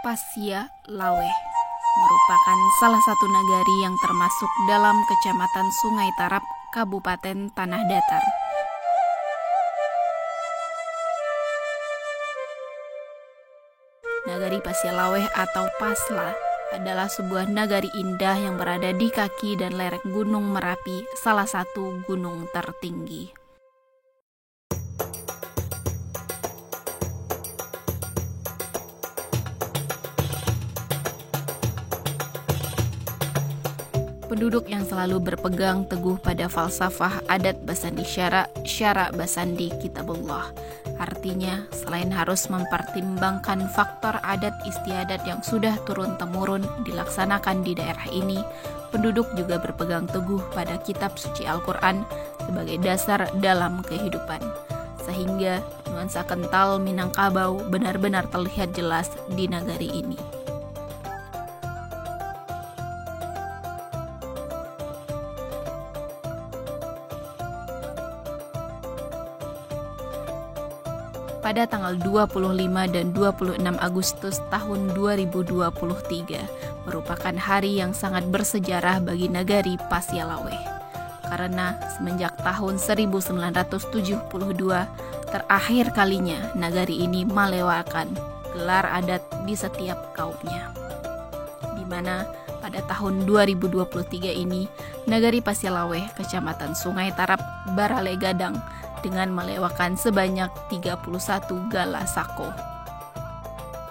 Pasya Laweh merupakan salah satu nagari yang termasuk dalam Kecamatan Sungai Tarap, Kabupaten Tanah Datar. Nagari Pasya Laweh atau Pasla adalah sebuah nagari indah yang berada di kaki dan lereng Gunung Merapi, salah satu gunung tertinggi. Penduduk yang selalu berpegang teguh pada falsafah adat basandi syara basandi kitabullah. Artinya, selain harus mempertimbangkan faktor adat istiadat yang sudah turun-temurun dilaksanakan di daerah ini, penduduk juga berpegang teguh pada kitab suci Al-Quran sebagai dasar dalam kehidupan. Sehingga nuansa kental Minangkabau benar-benar terlihat jelas di nagari ini. Pada tanggal 25 dan 26 Agustus tahun 2023 merupakan hari yang sangat bersejarah bagi nagari Pasya Laweh. Karena semenjak tahun 1972 terakhir kalinya nagari ini melewatkan gelar adat di setiap kaumnya. Di mana pada tahun 2023 ini nagari Pasya Laweh, Kecamatan Sungai Tarap, Barale Gadang dengan melewakan sebanyak 31 gala sako.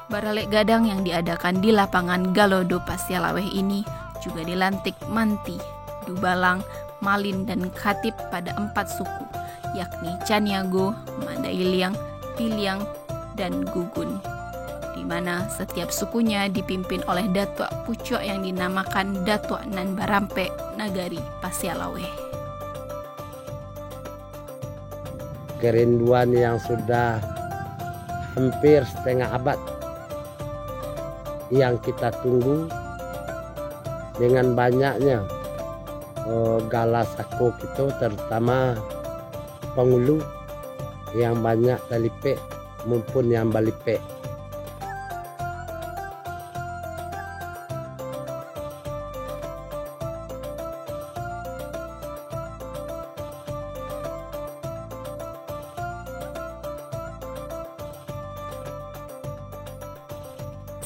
Barale Gadang yang diadakan di lapangan Galodo Pasya Laweh ini juga dilantik Manti, Dubalang, Malin, dan Khatib pada 4 suku, yakni Caniago, Mandailiang, Piliang, dan Gugun, di mana setiap sukunya dipimpin oleh Datuk Pucuk yang dinamakan Datuk Nan Barampe Nagari Pasya Laweh. Kerinduan yang sudah hampir setengah abad yang kita tunggu dengan banyaknya gala sako kita, terutama penghulu yang banyak talipek maupun yang balipek.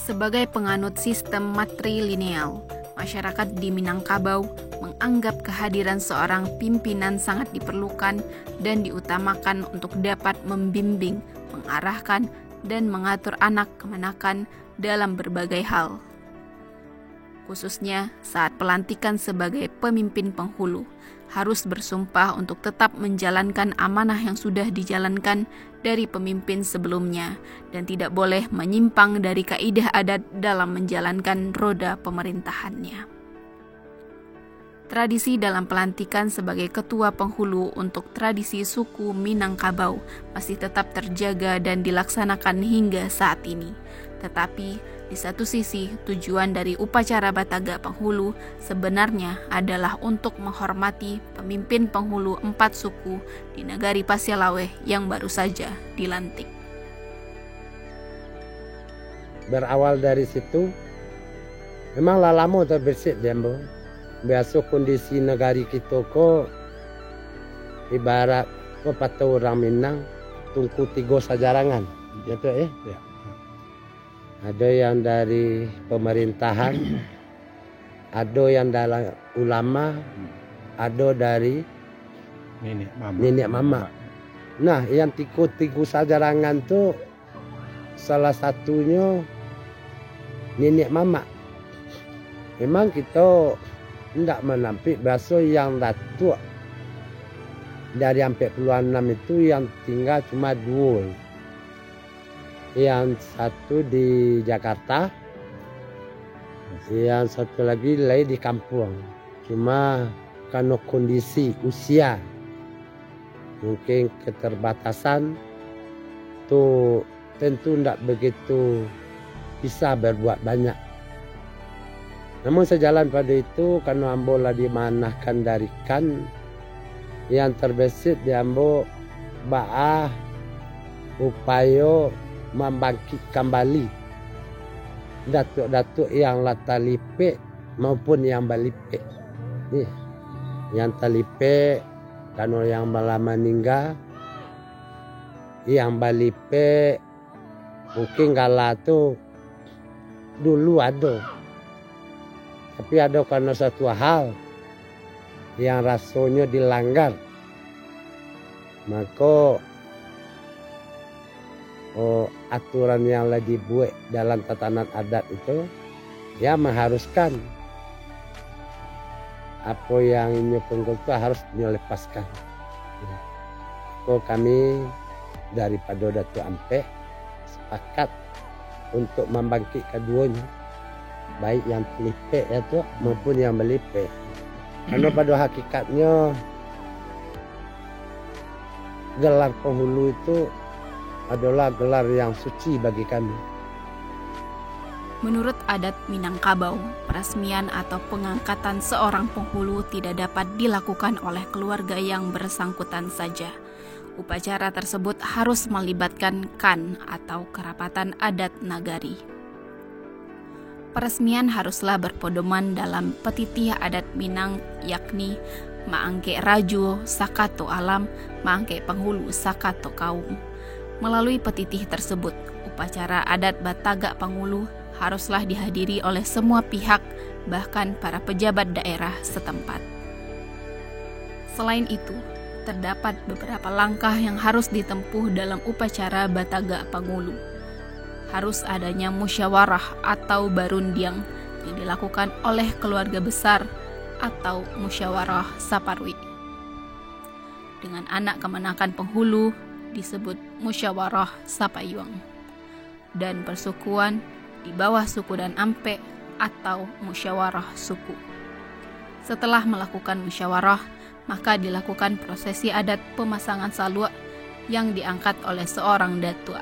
Sebagai penganut sistem matrilineal, masyarakat di Minangkabau menganggap kehadiran seorang pimpinan sangat diperlukan dan diutamakan untuk dapat membimbing, mengarahkan, dan mengatur anak kemanakan dalam berbagai hal. Khususnya saat pelantikan sebagai pemimpin penghulu, harus bersumpah untuk tetap menjalankan amanah yang sudah dijalankan dari pemimpin sebelumnya dan tidak boleh menyimpang dari kaidah adat dalam menjalankan roda pemerintahannya. Tradisi dalam pelantikan sebagai ketua penghulu untuk tradisi suku Minangkabau masih tetap terjaga dan dilaksanakan hingga saat ini. Tetapi di satu sisi, tujuan dari upacara Bataga Penghulu sebenarnya adalah untuk menghormati pemimpin penghulu 4 suku di nagari Pasya Laweh yang baru saja dilantik. Berawal dari situ, memang lama terbersih Dembo. Biasa kondisi negari kita kok ibarat kata orang Minang tungku 3 sajarangan. Gitu ya. Ada yang dari pemerintahan, ada yang dari ulama, ada dari nenek mama. Nah, yang tiga sajarangan tu salah satunya nenek mama. Memang kita tidak menampik biasa yang datuk dari 46 itu yang tinggal cuma 2. Yang satu di Jakarta, yang satu lagi di kampung. Cuma karena kondisi usia, mungkin keterbatasan, tuh tentu tidak begitu bisa berbuat banyak. Namun sejalan pada itu, karena ambolah dimanahkan dari kan, yang terbesit di ambo upaya membangkit kembali datuk-datuk yang latalipe maupun yang balipe. Nih, yang talipe kalau yang malah meninggal, yang balipe mungkin gala tuh dulu ada, tapi ada karena satu hal yang rasanya dilanggar, maka aturan yang lagi dibuat dalam tatanan adat itu ya mengharuskan apa yang ini penggul itu harus dilepaskan. So, kami daripada Datuk Ampe sepakat untuk membangkit keduanya, baik yang telipe itu maupun yang belipe. Karena pada hakikatnya gelar penghulu itu adalah gelar yang suci bagi kami. Menurut adat Minangkabau, peresmian atau pengangkatan seorang penghulu tidak dapat dilakukan oleh keluarga yang bersangkutan saja. Upacara tersebut harus melibatkan kan atau kerapatan adat nagari. Peresmian haruslah berpedoman dalam petitih adat Minang, yakni Maangke Rajo Sakato Alam, Maangke Penghulu Sakato Kaum. Melalui petitih tersebut, upacara adat Bataga Penghulu haruslah dihadiri oleh semua pihak, bahkan para pejabat daerah setempat. Selain itu, terdapat beberapa langkah yang harus ditempuh dalam upacara Bataga Penghulu. Harus adanya musyawarah atau barundiang yang dilakukan oleh keluarga besar atau musyawarah saparwi. Dengan anak kemenakan penghulu disebut musyawarah sapayuang, dan persukuan di bawah suku dan ampe atau musyawarah suku. Setelah melakukan musyawarah, maka dilakukan prosesi adat pemasangan salwa yang diangkat oleh seorang datua.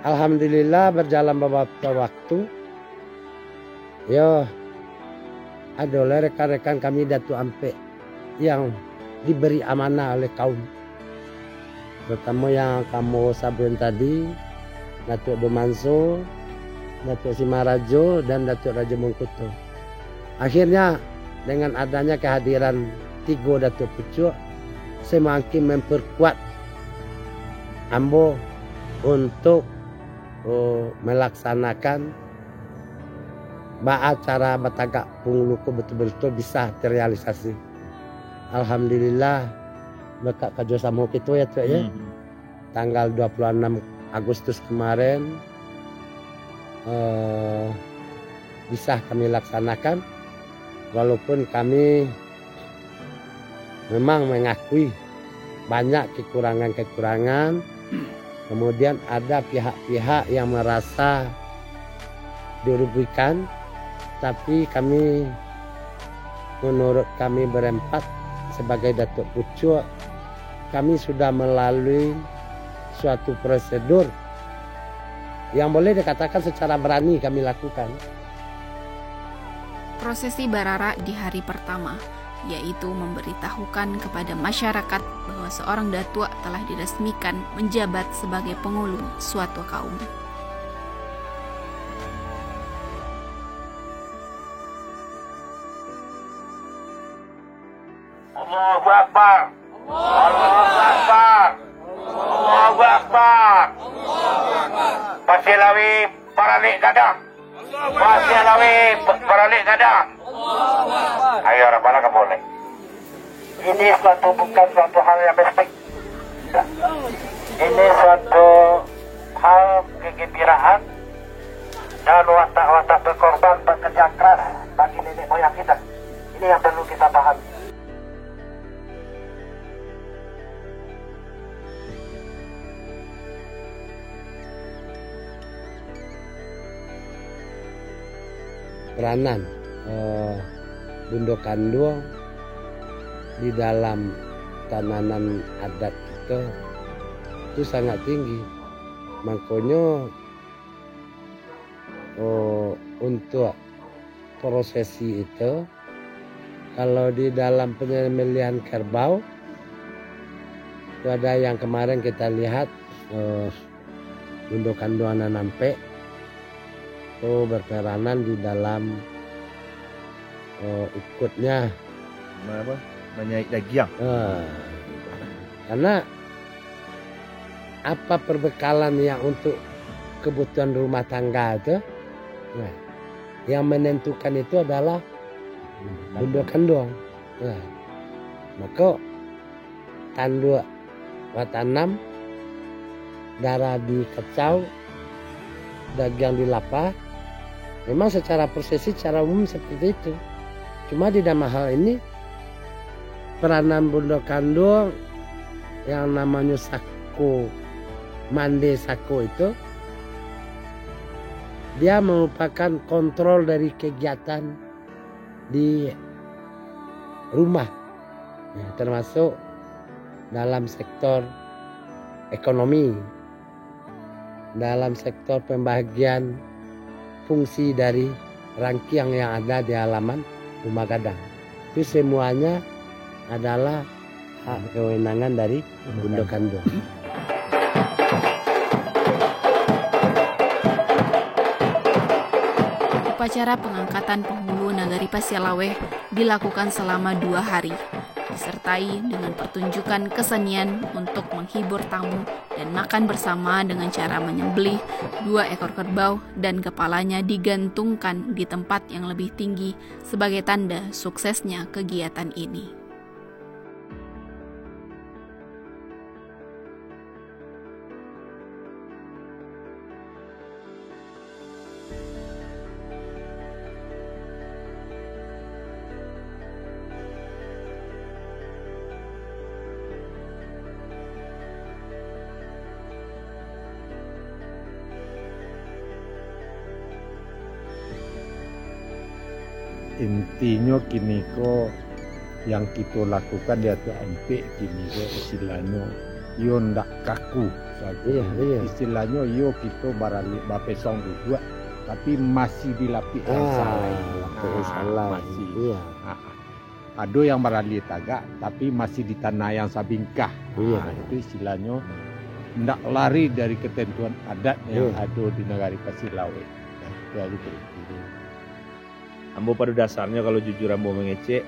Alhamdulillah berjalan beberapa waktu, ya adalah rekan-rekan kami Datuk Ampe yang diberi amanah oleh kaum, terutama yang kamu sabun tadi, Datuk Domanso, Datuk Simarajo, dan Datuk Raja Mengkuto. Akhirnya dengan adanya kehadiran 3 Datuk Pucuk, semakin memperkuat Ambo untuk melaksanakan acara Bataga Penghuluku betul-betul bisa terrealisasi. Alhamdulillah berkat kerjasama kita ya Tuh ya. Tanggal 26 Agustus kemarin bisa kami laksanakan, walaupun kami memang mengakui banyak kekurangan-kekurangan. Kemudian ada pihak-pihak yang merasa dirugikan, tapi kami, menurut kami berempat sebagai Datuk Pucuk, kami sudah melalui suatu prosedur yang boleh dikatakan secara berani kami lakukan. Prosesi Barara di hari pertama, yaitu memberitahukan kepada masyarakat bahwa seorang datua telah diresmikan menjabat sebagai penghulu suatu kaum. Allahu Akbar. Allahu Akbar. Allahu Akbar. Pasilawi paralik gadang. Pasilawi paralik gadang. Ayo Rabbana boleh. Ini bukan suatu hal yang mesti. Ini suatu hal kegembiraan dan watak-watak berkorban bekerja keras bagi nenek moyang kita. Ini yang perlu kita pahami. Peranan Bundo Kandung di dalam tananan adat kita itu sangat tinggi. Makanya untuk prosesi itu, kalau di dalam penyembelihan kerbau itu ada yang kemarin kita lihat Gundokan Doana Nampe itu berperanan di dalam ikutnya Menyait dagiang. Karena apa perbekalan yang untuk kebutuhan rumah tangga itu, nah, yang menentukan itu adalah Gundokan doang. Nah, maka tanduk watanam, darah dikecau, dagang dilapa. Memang secara prosesi secara umum seperti itu. Cuma di dalam hal ini peranan Gundokan doang yang namanya sako, mande sako itu, dia merupakan kontrol dari kegiatan di rumah, ya, termasuk dalam sektor ekonomi, dalam sektor pembagian fungsi dari rangkaian yang ada di halaman rumah gadang. Itu semuanya adalah hak kewenangan dari Gundokan doang. Upacara pengangkatan penghulu Nagari Pasialaweh dilakukan selama 2 hari, disertai dengan pertunjukan kesenian untuk menghibur tamu dan makan bersama dengan cara menyembelih 2 ekor kerbau dan kepalanya digantungkan di tempat yang lebih tinggi sebagai tanda suksesnya kegiatan ini. Intinya kini ko yang kita lakukan dia tu ampe kini ko istilahnya yo ndak kaku. Iya. Istilahnya yo kita barali bapesong dua tapi masih dilapis salah. Masih. Iya. Ada yang barali tagak tapi masih di tanah yang sabingkah. Iya. Itu istilahnya ndak lari dari ketentuan adat yang ada di Nagari Pasialaweh. Itu aja itu. Ambo pada dasarnya kalau jujur ambo mengecek,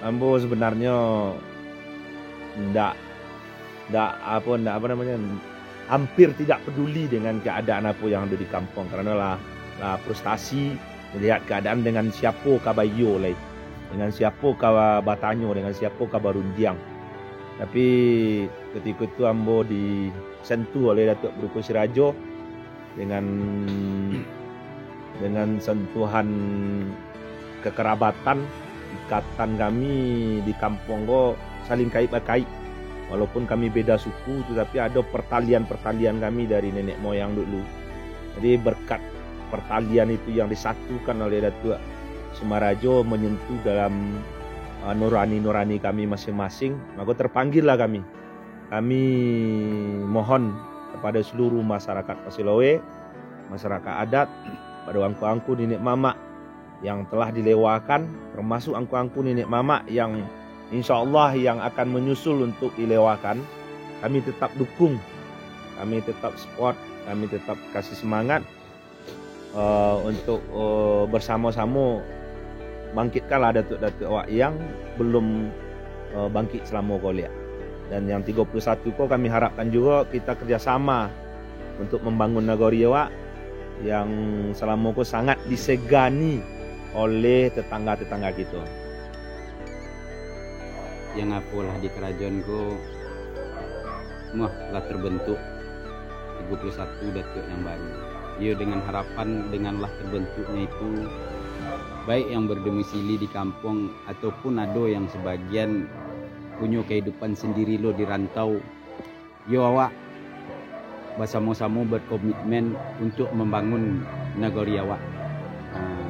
ambo sebenarnya ndak hampir tidak peduli dengan keadaan apa yang ada di kampung, karena lah frustasi melihat keadaan dengan siapa kabayo lai, dengan siapa ka Batanyo, dengan siapa ka Barundiang. Tapi ketika itu ambo disentuh oleh Datuk Bruko Sirajo dengan sentuhan kekerabatan, ikatan kami di kampung ko saling kait-kait. Walaupun kami beda suku, tetapi ada pertalian kami dari nenek moyang dulu. Jadi berkat pertalian itu yang disatukan oleh Datuk Sumarajo menyentuh dalam nurani kami masing-masing, maka terpanggillah kami. Kami mohon kepada seluruh masyarakat Pasialaweh, masyarakat adat, pada angku-angku nenek mama yang telah dilewakan, termasuk angku-angku nenek mama yang insya Allah yang akan menyusul untuk dilewakan, kami tetap dukung, kami tetap support, kami tetap kasih semangat untuk bersama-sama bangkitkanlah datuk-datuk awak yang belum bangkit selama kuliah. Dan yang 31 kami harapkan juga kita kerjasama untuk membangun Nagari awak yang selama ko sangat disegani oleh tetangga-tetangga kita. Yang apalah di kerajaan ko lah terbentuk 31 datuk yang baru. Ia dengan harapan denganlah terbentuknya itu baik yang berdomisili di kampung ataupun ada yang sebagian punya kehidupan sendiri lo di rantau. Yo awak bersama-sama berkomitmen untuk membangun Nagari awak.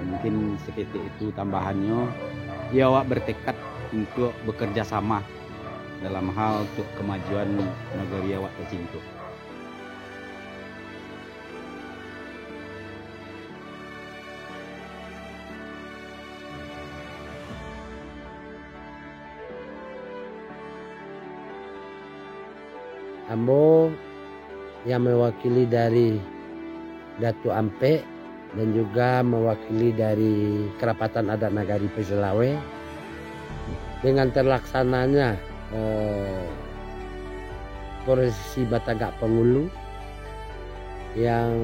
Mungkin seketik itu tambahannya. Ya awak bertekad untuk bekerja sama dalam hal untuk kemajuan Nagari awak tercinta. Ambo yang mewakili dari Datu Ampe dan juga mewakili dari Kerapatan Adat Nagari Pasilawe dengan terlaksananya prosesi Batagak Pengulu yang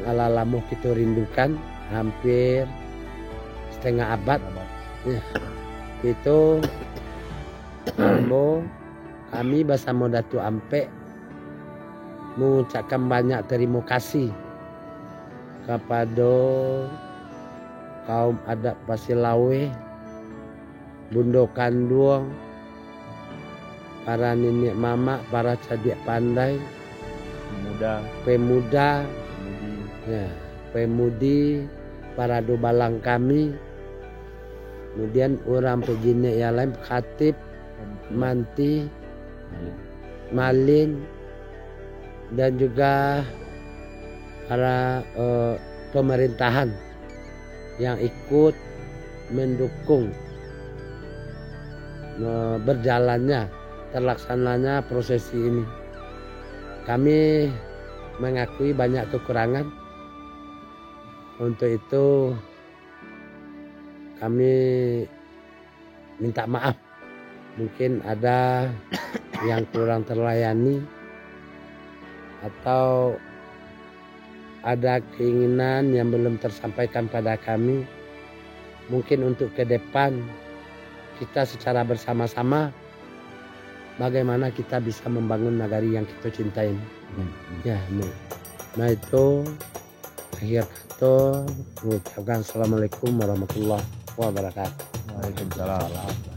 ala-lamu kita rindukan hampir setengah abad ya. Itu kami bersama Datu Ampe mengucapkan banyak terima kasih kepada kaum adat Pasilawe, Bundo Kanduang, para nenek mama, para cadik pandai, pemuda, ya, pemudi, para dobalang kami, kemudian orang pejine yang lain, khatib, manti, malin, dan juga para pemerintahan yang ikut mendukung berjalannya terlaksananya prosesi ini. Kami mengakui banyak kekurangan. Untuk itu kami minta maaf. Mungkin ada yang kurang terlayani atau ada keinginan yang belum tersampaikan pada kami. Mungkin untuk ke depan kita secara bersama-sama bagaimana kita bisa membangun nagari yang kita cintai. Ya, nah itu akhir kata mengucapkan assalamualaikum warahmatullahi wabarakatuh. Waalaikumsalam.